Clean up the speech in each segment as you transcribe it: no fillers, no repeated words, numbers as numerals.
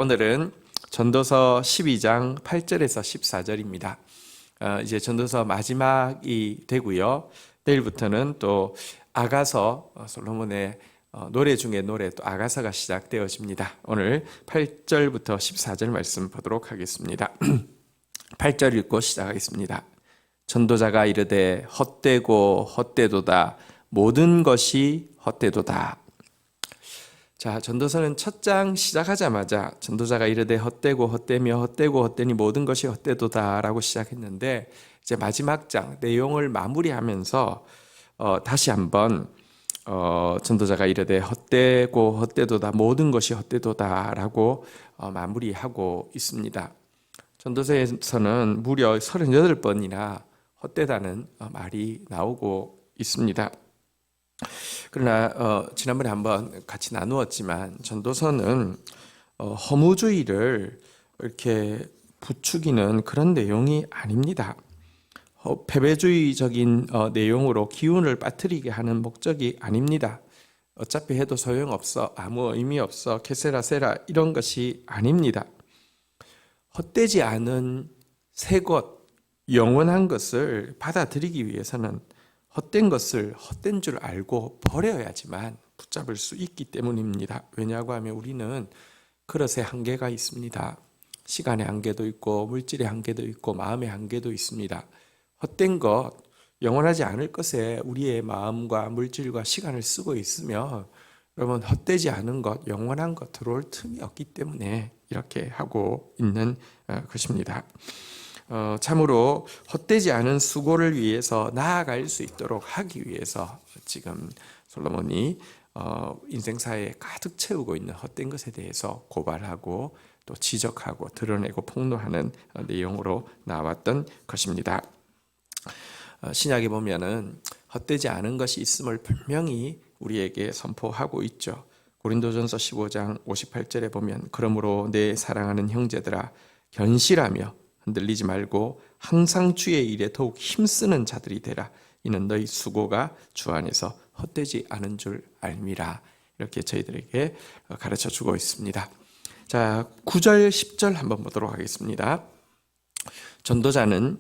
오늘은 전도서 12장 8절에서 14절입니다. 이제 전도서 마지막이 되고요. 내일부터는 또 아가서, 솔로몬의 노래 중에 노래 또 아가서가 시작되어집니다. 오늘 8절부터 14절 말씀 보도록 하겠습니다. 8절 읽고 시작하겠습니다. 전도자가 이르되 헛되고 헛되도다 모든 것이 헛되도다. 자, 전도서는 첫 장 시작하자마자 전도자가 이르되 헛되고 헛되며 헛되고 헛되니 모든 것이 헛되도다라고 시작했는데, 이제 마지막 장 내용을 마무리하면서 다시 한번 전도자가 이르되 헛되고 헛되도다 모든 것이 헛되도다라고 마무리하고 있습니다. 전도서에서는 무려 38번이나 헛되다는 말이 나오고 있습니다. 그러나 지난번에 한번 같이 나누었지만 전도서는 허무주의를 이렇게 부추기는 그런 내용이 아닙니다. 패배주의적인 내용으로 기운을 빠뜨리게 하는 목적이 아닙니다. 어차피 해도 소용없어, 아무 의미 없어, 케세라 세라 이런 것이 아닙니다. 헛되지 않은 새 것, 영원한 것을 받아들이기 위해서는 헛된 것을 헛된 줄 알고 버려야지만 붙잡을 수 있기 때문입니다. 왜냐하고 하면 우리는 그릇에 한계가 있습니다. 시간의 한계도 있고 물질의 한계도 있고 마음의 한계도 있습니다. 헛된 것, 영원하지 않을 것에 우리의 마음과 물질과 시간을 쓰고 있으면 여러분 헛되지 않은 것, 영원한 것 들어올 틈이 없기 때문에 이렇게 하고 있는 것입니다. 참으로 헛되지 않은 수고를 위해서 나아갈 수 있도록 하기 위해서 지금 솔로몬이 인생사에 가득 채우고 있는 헛된 것에 대해서 고발하고 또 지적하고 드러내고 폭로하는 내용으로 나왔던 것입니다. 신약에 보면은 헛되지 않은 것이 있음을 분명히 우리에게 선포하고 있죠. 고린도전서 15장 58절에 보면 그러므로 내 사랑하는 형제들아 견실하며 흔들리지 말고 항상 주의 일에 더욱 힘쓰는 자들이 되라. 이는 너희 수고가 주 안에서 헛되지 않은 줄 알미라. 이렇게 저희들에게 가르쳐 주고 있습니다. 자, 9절 10절 한번 보도록 하겠습니다. 전도자는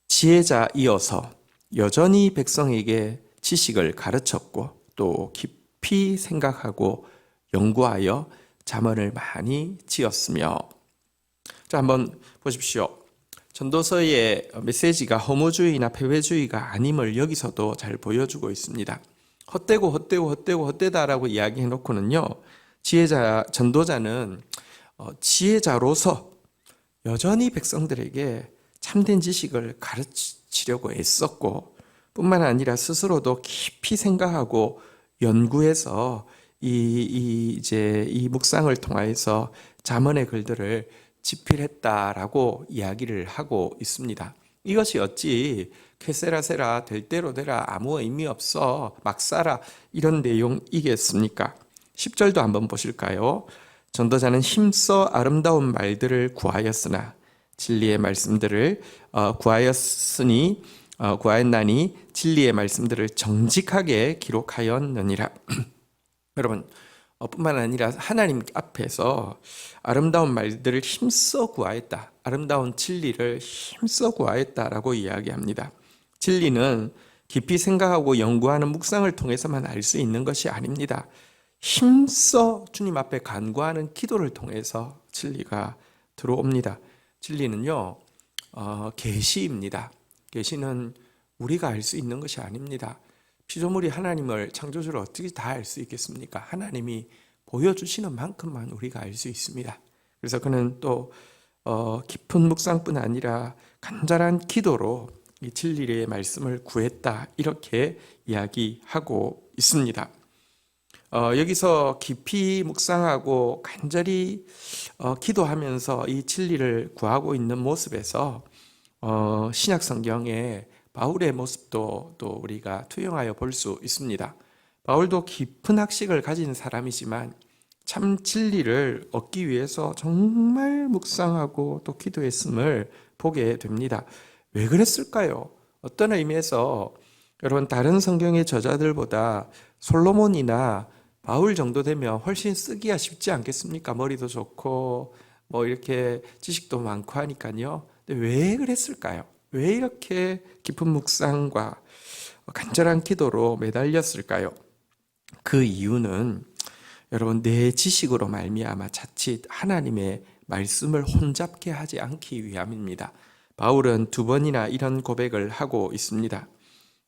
지혜자이어서 여전히 백성에게 지식을 가르쳤고 또 깊이 생각하고 연구하여 잠언을 많이 지었으며. 자, 한번 보십시오. 전도서의 메시지가 허무주의나 패배주의가 아님을 여기서도 잘 보여주고 있습니다. 헛되고 헛되고 헛되고 헛되다라고 이야기해 놓고는요, 전도자는 지혜자로서 여전히 백성들에게 참된 지식을 가르치려고 애썼고, 뿐만 아니라 스스로도 깊이 생각하고 연구해서 이 묵상을 통하여서 잠언의 글들을 집필했다라고 이야기를 하고 있습니다. 이것이 어찌 케세라세라 될 대로 되라 아무 의미 없어 막 살아 이런 내용이겠습니까? 10절도 한번 보실까요? 전도자는 힘써 아름다운 말들을 구하였으나 진리의 말씀들을 구하였나니 진리의 말씀들을 정직하게 기록하였느니라. 여러분, 뿐만 아니라 하나님 앞에서 아름다운 말들을 힘써 구하였다, 아름다운 진리를 힘써 구하였다라고 이야기합니다. 진리는 깊이 생각하고 연구하는 묵상을 통해서만 알 수 있는 것이 아닙니다. 힘써 주님 앞에 간구하는 기도를 통해서 진리가 들어옵니다. 진리는요, 계시입니다. 계시는 우리가 알 수 있는 것이 아닙니다. 피조물이 하나님을, 창조주를 어떻게 다 알 수 있겠습니까? 하나님이 보여주시는 만큼만 우리가 알 수 있습니다. 그래서 그는 또 깊은 묵상뿐 아니라 간절한 기도로 이 진리의 말씀을 구했다, 이렇게 이야기하고 있습니다. 여기서 깊이 묵상하고 간절히 기도하면서 이 진리를 구하고 있는 모습에서 신약 성경에 바울의 모습도 또 우리가 투영하여 볼 수 있습니다. 바울도 깊은 학식을 가진 사람이지만 참 진리를 얻기 위해서 정말 묵상하고 또 기도했음을 보게 됩니다. 왜 그랬을까요? 어떤 의미에서 여러분 다른 성경의 저자들보다 솔로몬이나 바울 정도 되면 훨씬 쓰기가 쉽지 않겠습니까? 머리도 좋고 뭐 이렇게 지식도 많고 하니까요. 근데 왜 그랬을까요? 왜 이렇게 깊은 묵상과 간절한 기도로 매달렸을까요? 그 이유는 여러분, 내 지식으로 말미암아 자칫 하나님의 말씀을 혼잡게 하지 않기 위함입니다. 바울은 두 번이나 이런 고백을 하고 있습니다.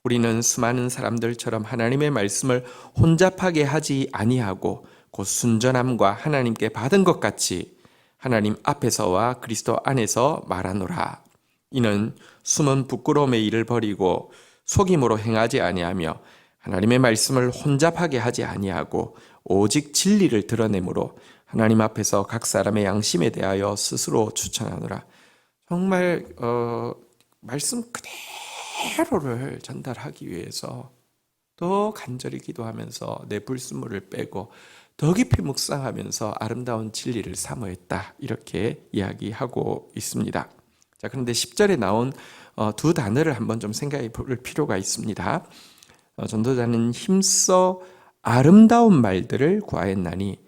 우리는 수많은 사람들처럼 하나님의 말씀을 혼잡하게 하지 아니하고 곧 순전함과 하나님께 받은 것 같이 하나님 앞에서와 그리스도 안에서 말하노라. 이는 숨은 부끄러움의 일을 버리고 속임으로 행하지 아니하며 하나님의 말씀을 혼잡하게 하지 아니하고 오직 진리를 드러내므로 하나님 앞에서 각 사람의 양심에 대하여 스스로 추천하노라. 정말 말씀 그대로를 전달하기 위해서 더 간절히 기도하면서 내 불순물을 빼고 더 깊이 묵상하면서 아름다운 진리를 사모했다. 이렇게 이야기하고 있습니다. 자, 그런데 10절에 나온 두 단어를 한번 좀 생각해 볼 필요가 있습니다. 전도자는 힘써 아름다운 말들을 구하였나니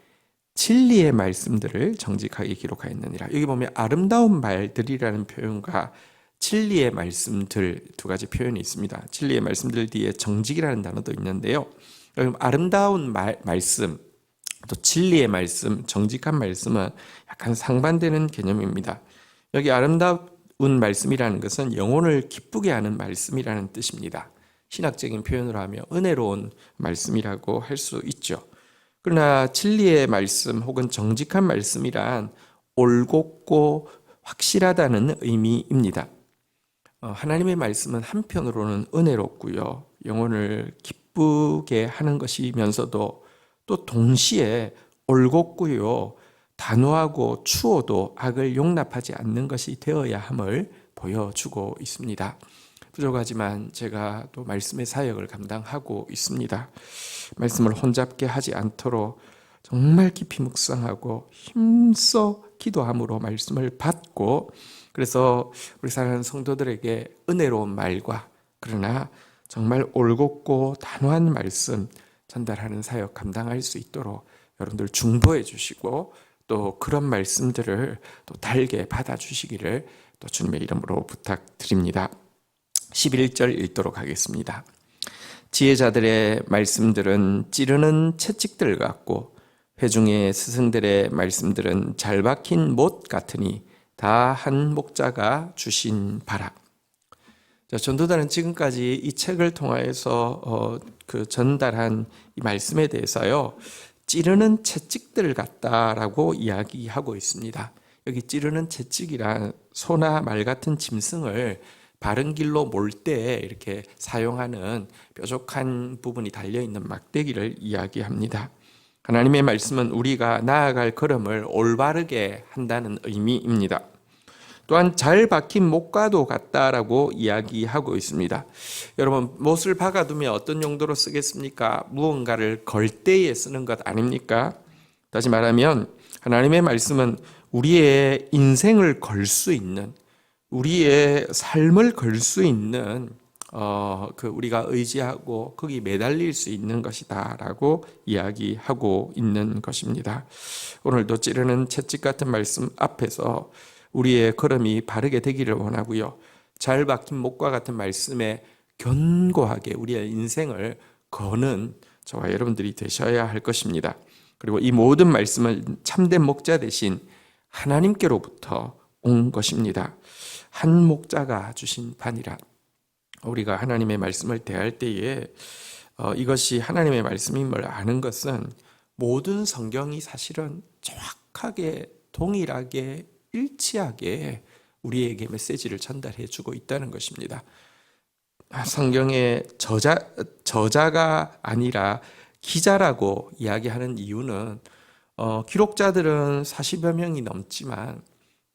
진리의 말씀들을 정직하게 기록하였느니라. 여기 보면 아름다운 말들이라는 표현과 진리의 말씀들 두 가지 표현이 있습니다. 진리의 말씀들 뒤에 정직이라는 단어도 있는데요. 아름다운 말씀, 또 진리의 말씀, 정직한 말씀은 약간 상반되는 개념입니다. 여기 아름다운 말씀이라는 것은 영혼을 기쁘게 하는 말씀이라는 뜻입니다. 신학적인 표현으로 하면 은혜로운 말씀이라고 할 수 있죠. 그러나 진리의 말씀 혹은 정직한 말씀이란 올곧고 확실하다는 의미입니다. 하나님의 말씀은 한편으로는 은혜롭고요, 영혼을 기쁘게 하는 것이면서도 또 동시에 올곧고요, 단호하고 추호도 악을 용납하지 않는 것이 되어야 함을 보여주고 있습니다. 부족하지만 제가 또 말씀의 사역을 감당하고 있습니다. 말씀을 혼잡게 하지 않도록 정말 깊이 묵상하고 힘써 기도함으로 말씀을 받고, 그래서 우리 사랑하는 성도들에게 은혜로운 말과 그러나 정말 올곧고 단호한 말씀 전달하는 사역 감당할 수 있도록 여러분들 중보해 주시고 또 그런 말씀들을 또 달게 받아주시기를 또 주님의 이름으로 부탁드립니다. 11절 읽도록 하겠습니다. 지혜자들의 말씀들은 찌르는 채찍들 같고 회중의 스승들의 말씀들은 잘 박힌 못 같으니 다 한 목자가 주신 바라. 전도단은 지금까지 이 책을 통하여서 전달한 이 말씀에 대해서요, 찌르는 채찍들 같다라고 이야기하고 있습니다. 여기 찌르는 채찍이란 소나 말 같은 짐승을 바른 길로 몰 때 이렇게 사용하는 뾰족한 부분이 달려있는 막대기를 이야기합니다. 하나님의 말씀은 우리가 나아갈 걸음을 올바르게 한다는 의미입니다. 또한 잘 박힌 못과도 같다라고 이야기하고 있습니다. 여러분, 못을 박아두면 어떤 용도로 쓰겠습니까? 무언가를 걸 때에 쓰는 것 아닙니까? 다시 말하면 하나님의 말씀은 우리의 인생을 걸 수 있는, 우리의 삶을 걸 수 있는 우리가 의지하고 거기 매달릴 수 있는 것이다라고 이야기하고 있는 것입니다. 오늘도 찌르는 채찍 같은 말씀 앞에서 우리의 걸음이 바르게 되기를 원하고요, 잘 박힌 목과 같은 말씀에 견고하게 우리의 인생을 거는 저와 여러분들이 되셔야 할 것입니다. 그리고 이 모든 말씀은 참된 목자 대신 하나님께로부터 온 것입니다. 한 목자가 주신 반이라. 우리가 하나님의 말씀을 대할 때에 이것이 하나님의 말씀임을 아는 것은 모든 성경이 사실은 정확하게 동일하게 일치하게 우리에게 메시지를 전달해 주고 있다는 것입니다. 성경의 저자가 아니라 기자라고 이야기하는 이유는 기록자들은 40여 명이 넘지만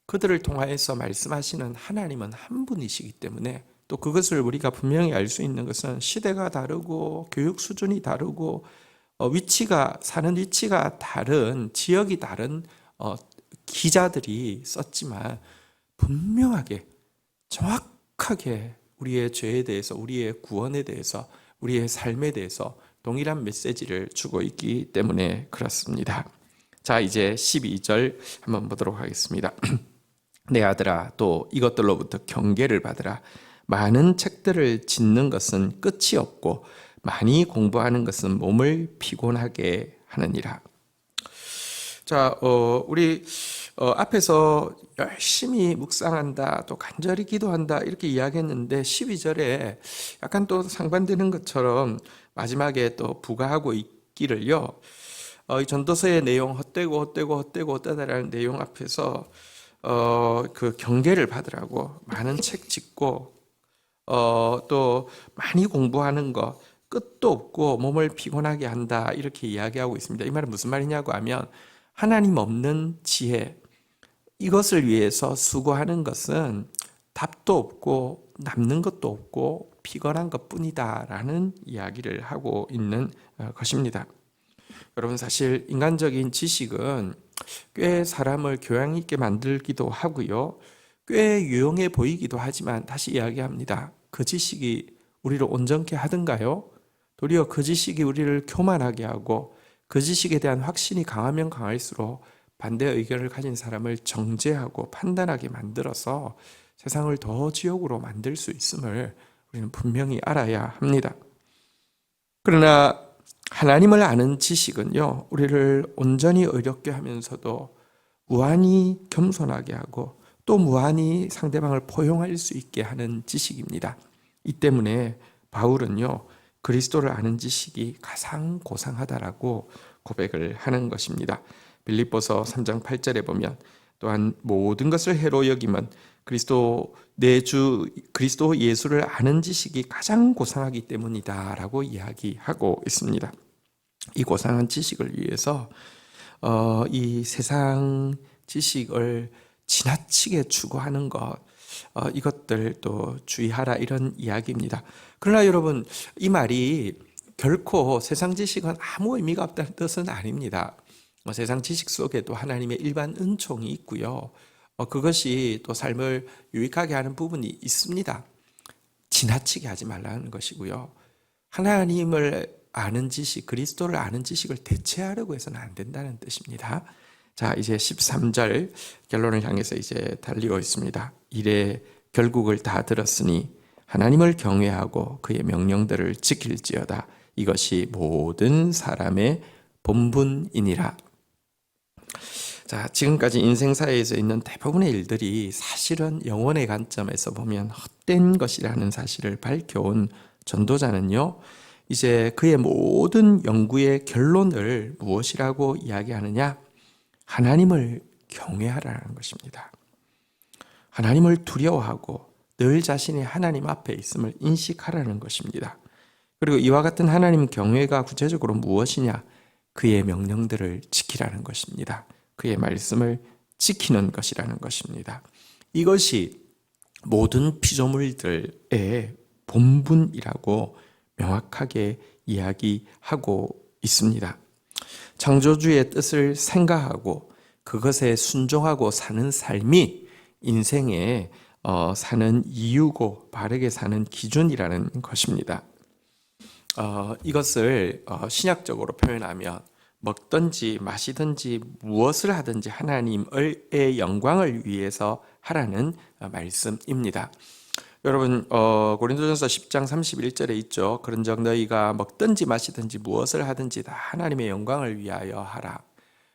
그들을 통하여서 말씀하시는 하나님은 한 분이시기 때문에, 또 그것을 우리가 분명히 알 수 있는 것은 시대가 다르고 교육 수준이 다르고 사는 위치가 다른, 지역이 다른 기자들이 썼지만 분명하게 정확하게 우리의 죄에 대해서, 우리의 구원에 대해서, 우리의 삶에 대해서 동일한 메시지를 주고 있기 때문에 그렇습니다. 자, 이제 12절 한번 보도록 하겠습니다. 내 아들아, 또 이것들로부터 경계를 받으라. 많은 책들을 짓는 것은 끝이 없고 많이 공부하는 것은 몸을 피곤하게 하느니라. 자, 우리 앞에서 열심히 묵상한다, 또 간절히 기도한다 이렇게 이야기했는데 12절에 약간 또 상반되는 것처럼 마지막에 또 부가하고 있기를요. 이 전도서의 내용 헛되고 떠다라는 내용 앞에서 그 경계를 받으라고 많은 책 짓고 또 많이 공부하는 거 끝도 없고 몸을 피곤하게 한다 이렇게 이야기하고 있습니다. 이 말은 무슨 말이냐고 하면 하나님 없는 지혜 이것을 위해서 수고하는 것은 답도 없고 남는 것도 없고 피곤한 것뿐이다라는 이야기를 하고 있는 것입니다. 여러분 사실 인간적인 지식은 꽤 사람을 교양 있게 만들기도 하고요. 꽤 유용해 보이기도 하지만 다시 이야기합니다. 그 지식이 우리를 온전케 하던가요? 도리어 그 지식이 우리를 교만하게 하고 그 지식에 대한 확신이 강하면 강할수록 반대 의견을 가진 사람을 정죄하고 판단하게 만들어서 세상을 더 지옥으로 만들 수 있음을 우리는 분명히 알아야 합니다. 그러나 하나님을 아는 지식은요, 우리를 온전히 의롭게 하면서도 무한히 겸손하게 하고 또 무한히 상대방을 포용할 수 있게 하는 지식입니다. 이 때문에 바울은요, 그리스도를 아는 지식이 가장 고상하다라고 고백을 하는 것입니다. 빌립보서 3장 8절에 보면 또한 모든 것을 해로 여기면 그리스도 내 주 그리스도 예수를 아는 지식이 가장 고상하기 때문이다라고 이야기하고 있습니다. 이 고상한 지식을 위해서 이 세상 지식을 지나치게 추구하는 것 이것들도 주의하라 이런 이야기입니다. 그러나 여러분 이 말이 결코 세상 지식은 아무 의미가 없다는 뜻은 아닙니다. 세상 지식 속에도 하나님의 일반 은총이 있고요. 그것이 또 삶을 유익하게 하는 부분이 있습니다. 지나치게 하지 말라는 것이고요. 하나님을 아는 지식, 그리스도를 아는 지식을 대체하려고 해서는 안 된다는 뜻입니다. 자, 이제 13절 결론을 향해서 이제 달리고 있습니다. 이래 결국을 다 들었으니 하나님을 경외하고 그의 명령들을 지킬지어다. 이것이 모든 사람의 본분이니라. 자, 지금까지 인생사에서 있는 대부분의 일들이 사실은 영혼의 관점에서 보면 헛된 것이라는 사실을 밝혀온 전도자는요, 이제 그의 모든 연구의 결론을 무엇이라고 이야기하느냐? 하나님을 경외하라는 것입니다. 하나님을 두려워하고 늘 자신이 하나님 앞에 있음을 인식하라는 것입니다. 그리고 이와 같은 하나님 경외가 구체적으로 무엇이냐? 그의 명령들을 지키라는 것입니다. 그의 말씀을 지키는 것이라는 것입니다. 이것이 모든 피조물들의 본분이라고 명확하게 이야기하고 있습니다. 창조주의 뜻을 생각하고 그것에 순종하고 사는 삶이 인생에 사는 이유고 바르게 사는 기준이라는 것입니다. 이것을 신약적으로 표현하면 먹든지 마시든지 무엇을 하든지 하나님의 영광을 위해서 하라는 말씀입니다. 여러분 고린도전서 10장 31절에 있죠. 그런즉 너희가 먹든지 마시든지 무엇을 하든지 다 하나님의 영광을 위하여 하라.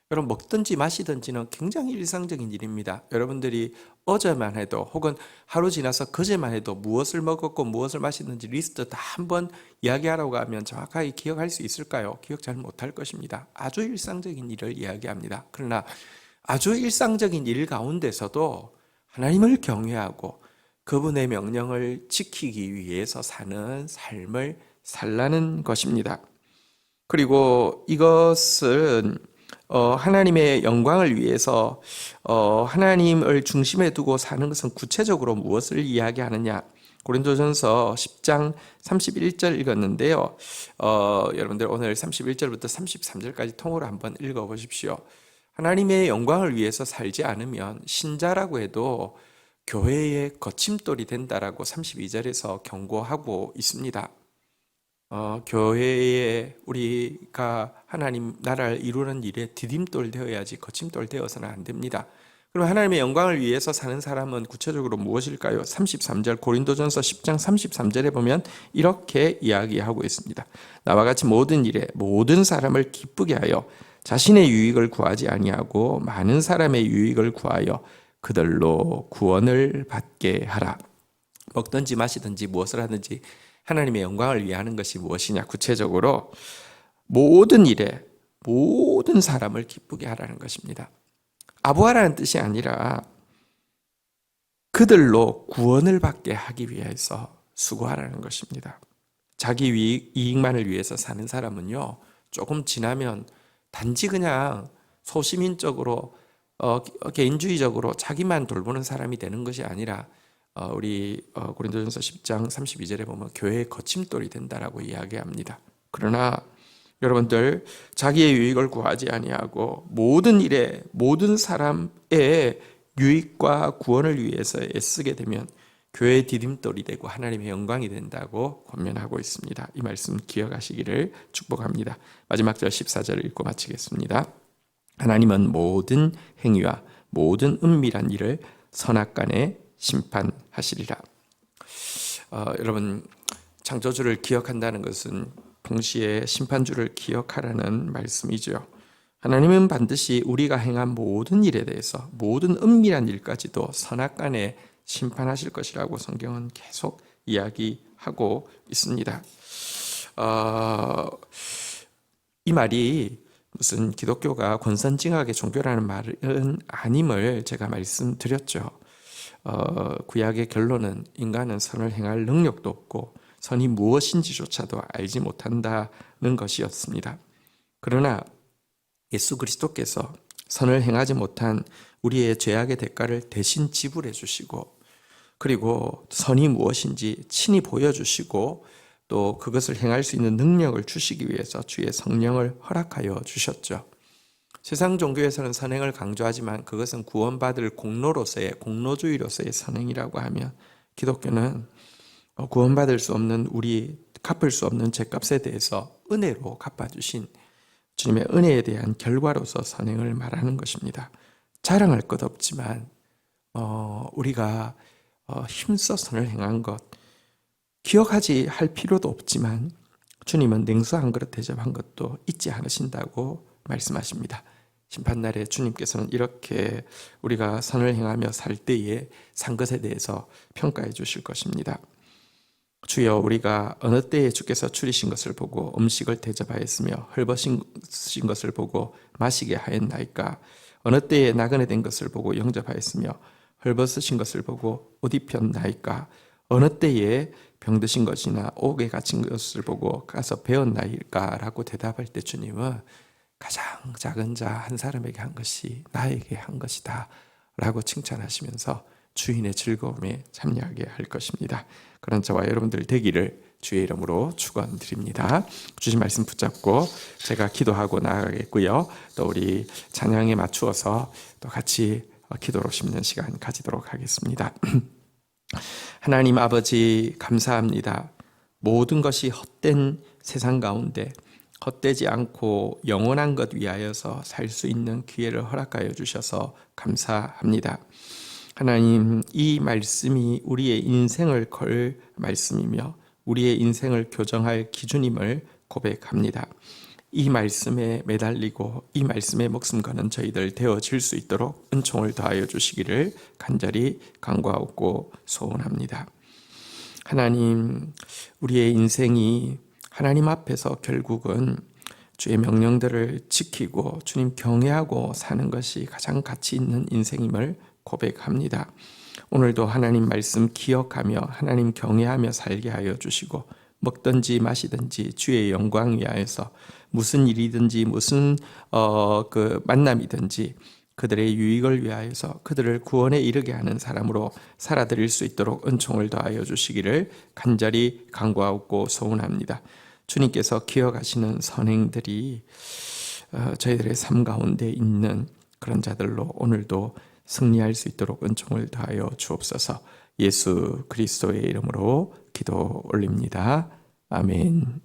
여러분 먹든지 마시든지는 굉장히 일상적인 일입니다. 여러분들이 어제만 해도 혹은 하루 지나서 그제만 해도 무엇을 먹었고 무엇을 마시는지 리스트 다 한번 이야기하라고 하면 정확하게 기억할 수 있을까요? 기억 잘 못할 것입니다. 아주 일상적인 일을 이야기합니다. 그러나 아주 일상적인 일 가운데서도 하나님을 경외하고 그분의 명령을 지키기 위해서 사는 삶을 살라는 것입니다. 그리고 이것은 하나님의 영광을 위해서 하나님을 중심에 두고 사는 것은 구체적으로 무엇을 이야기하느냐? 고린도전서 10장 31절 읽었는데요. 여러분들 오늘 31절부터 33절까지 통으로 한번 읽어보십시오. 하나님의 영광을 위해서 살지 않으면 신자라고 해도 교회의 거침돌이 된다라고 32절에서 경고하고 있습니다. 교회에 우리가 하나님 나라를 이루는 일에 디딤돌 되어야지 거침돌 되어서는 안 됩니다. 그럼 하나님의 영광을 위해서 사는 사람은 구체적으로 무엇일까요? 33절 고린도전서 10장 33절에 보면 이렇게 이야기하고 있습니다. 나와 같이 모든 일에 모든 사람을 기쁘게 하여 자신의 유익을 구하지 아니하고 많은 사람의 유익을 구하여 그들로 구원을 받게 하라. 먹든지 마시든지 무엇을 하든지 하나님의 영광을 위해 하는 것이 무엇이냐? 구체적으로 모든 일에 모든 사람을 기쁘게 하라는 것입니다. 아부하라는 뜻이 아니라 그들로 구원을 받게 하기 위해서 수고하라는 것입니다. 자기 이익만을 위해서 사는 사람은요, 조금 지나면 단지 그냥 소시민적으로 개인주의적으로 자기만 돌보는 사람이 되는 것이 아니라 우리 고린도전서 10장 32절에 보면 교회의 거침돌이 된다라고 이야기합니다. 그러나 여러분들 자기의 유익을 구하지 아니하고 모든 일에 모든 사람의 유익과 구원을 위해서 애쓰게 되면 교회의 디딤돌이 되고 하나님의 영광이 된다고 권면하고 있습니다. 이 말씀 기억하시기를 축복합니다. 마지막 절 14절을 읽고 마치겠습니다. 하나님은 모든 행위와 모든 은밀한 일을 선악간에 심판하시리라. 여러분, 창조주를 기억한다는 것은 동시에 심판주를 기억하라는 말씀이죠. 하나님은 반드시 우리가 행한 모든 일에 대해서 모든 은밀한 일까지도 선악간에 심판하실 것이라고 성경은 계속 이야기하고 있습니다. 이 말이 무슨 기독교가 권선징악의 종교라는 말은 아님을 제가 말씀드렸죠. 구약의 결론은 인간은 선을 행할 능력도 없고 선이 무엇인지조차도 알지 못한다는 것이었습니다. 그러나 예수 그리스도께서 선을 행하지 못한 우리의 죄악의 대가를 대신 지불해 주시고 그리고 선이 무엇인지 친히 보여주시고 또 그것을 행할 수 있는 능력을 주시기 위해서 주의 성령을 허락하여 주셨죠. 세상 종교에서는 선행을 강조하지만 그것은 구원받을 공로로서의 공로주의로서의 선행이라고 하면 기독교는 구원받을 수 없는 우리 갚을 수 없는 죄값에 대해서 은혜로 갚아주신 주님의 은혜에 대한 결과로서 선행을 말하는 것입니다. 자랑할 것 없지만 우리가 힘써 선을 행한 것 기억하지 할 필요도 없지만 주님은 냉수 한 그릇 대접한 것도 잊지 않으신다고 말씀하십니다. 심판날에 주님께서는 이렇게 우리가 선을 행하며 살 때에 산 것에 대해서 평가해 주실 것입니다. 주여 우리가 어느 때에 주께서 추리신 것을 보고 음식을 대접하였으며 헐벗으신 것을 보고 마시게 하였나이까. 어느 때에 나그네 된 것을 보고 영접하였으며 헐벗으신 것을 보고 옷 입혔나이까. 어느 때에 병드신 것이나 옥에 갇힌 것을 보고 가서 배웠나이까 라고 대답할 때 주님은 가장 작은 자 한 사람에게 한 것이 나에게 한 것이다 라고 칭찬하시면서 주인의 즐거움에 참여하게 할 것입니다. 그런 저와 여러분들 되기를 주의 이름으로 축원드립니다. 주신 말씀 붙잡고 제가 기도하고 나아가겠고요. 또 우리 찬양에 맞추어서 또 같이 기도로 심는 시간 가지도록 하겠습니다. 하나님 아버지 감사합니다. 모든 것이 헛된 세상 가운데 헛되지 않고 영원한 것 위하여서 살 수 있는 기회를 허락하여 주셔서 감사합니다. 하나님, 이 말씀이 우리의 인생을 걸 말씀이며 우리의 인생을 교정할 기준임을 고백합니다. 이 말씀에 매달리고 이 말씀에 목숨 거는 저희들 되어질 수 있도록 은총을 더하여 주시기를 간절히 간구하고 소원합니다. 하나님, 우리의 인생이 하나님 앞에서 결국은 주의 명령들을 지키고 주님 경외하고 사는 것이 가장 가치 있는 인생임을 고백합니다. 오늘도 하나님 말씀 기억하며 하나님 경외하며 살게 하여 주시고 먹든지 마시든지 주의 영광 위하여서 무슨 일이든지 무슨 만남이든지 그들의 유익을 위하여서 그들을 구원에 이르게 하는 사람으로 살아드릴 수 있도록 은총을 더하여 주시기를 간절히 간구하고 소원합니다. 주님께서 기억하시는 선행들이 저희들의 삶 가운데 있는 그런 자들로 오늘도 승리할 수 있도록 은총을 다하여 주옵소서. 예수 그리스도의 이름으로 기도 올립니다. 아멘.